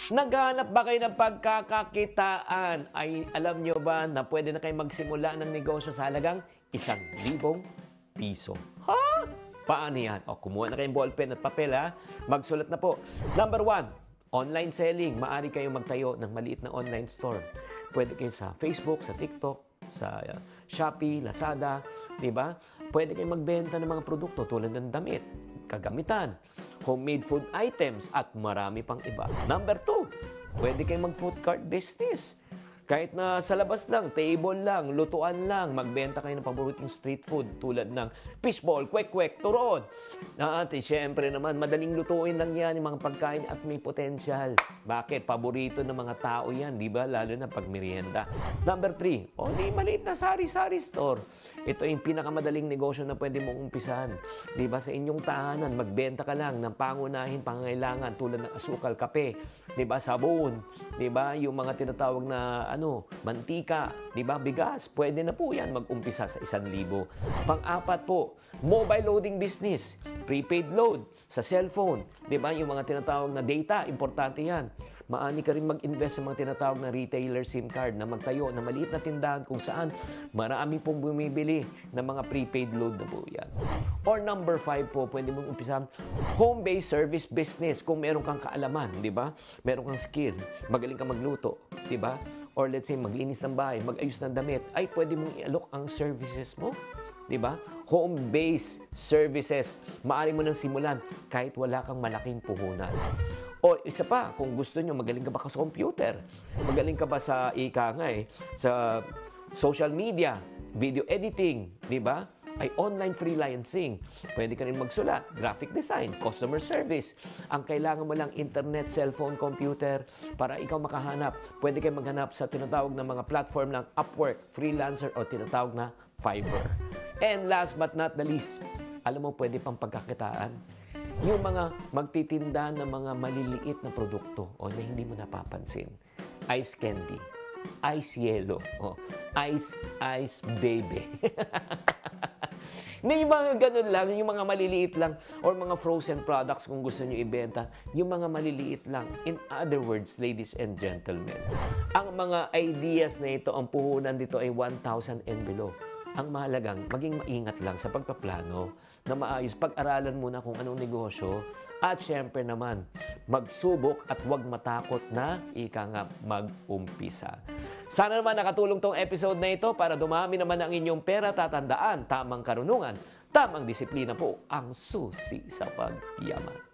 Naghahanap ba kayo ng pagkakakitaan? Ay, alam nyo ba na pwede na kayo magsimula ng negosyo sa halagang 1,000 piso? Ha? Paano yan? O, kumuha na kayong ballpen at papel, ha? Magsulat na po. Number 1, online selling. Maaari kayong magtayo ng maliit na online store. Pwede kayo sa Facebook, sa TikTok, sa Shopee, Lazada, di ba? Pwede kayong magbenta ng mga produkto tulad ng damit, kagamitan, homemade food items, at marami pang iba. Number 2, pwede kayong mag-food cart business. Kahit na sa labas lang, table lang, lutuan lang, magbenta kayo ng paboritong street food tulad ng fishball, kwek-kwek, turon. At siyempre naman, madaling lutuin lang yan yung mga pagkain at may potensyal. Bakit? Paborito ng mga tao yan, di ba? Lalo na pag merienda. Number 3, di maliit na sari-sari store. Ito yung pinakamadaling negosyo na pwede mong umpisan. Di ba? Sa inyong tahanan, magbenta ka lang ng pangunahin pangangailangan tulad ng asukal, kape, di ba? Sabon, di ba? Yung mga tinatawag na mantika, di ba? Bigas. Pwede na po yan mag-umpisa sa 1,000. Pang-apat po, mobile loading business. Prepaid load sa cellphone. Di ba? Yung mga tinatawag na data, importante yan. Maani ka rin mag-invest sa mga tinatawag na retailer SIM card na magtayo na maliit na tindahan kung saan marami pong bumibili ng mga prepaid load na po yan. Or number 5 po, pwede mong umpisahan home-based service business kung meron kang kaalaman, di ba? Meron kang skill, magaling kang magluto, di ba? Or let's say, maglinis ng bahay, mag-ayos ng damit, ay pwede mong i-alok ang services mo. Di ba? Home-based services. Maaari mo nang simulan kahit wala kang malaking puhunan. O isa pa, kung gusto nyo, magaling ka ba sa computer? Magaling ka ba sa sa social media, video editing, di ba? Ay online freelancing. Pwede ka rin magsulat, graphic design, customer service. Ang kailangan mo lang internet, cellphone, computer para ikaw makahanap. Pwede kayo maghanap sa tinatawag na mga platform ng Upwork, Freelancer o tinatawag na Fiverr. And last but not the least, alam mo pwede pang pagkakitaan. Yung mga magtitinda ng mga maliliit na produkto o na hindi mo napapansin. Ice candy, ice yellow, ice baby. May mga ganun lang, yung mga maliliit lang or mga frozen products kung gusto nyo ibenta, yung mga maliliit lang. In other words, ladies and gentlemen, ang mga ideas na ito, ang puhunan dito ay 1,000 and below. Ang mahalagang, maging maingat lang sa pagpaplano na maayos. Pag-aralan muna kung anong negosyo at syempre naman, magsubok at huwag matakot na mag-umpisa. Sana naman nakatulong tong episode na ito para dumami naman ang inyong pera. Tatandaan, tamang karunungan, tamang disiplina po ang susi sa pagyaman.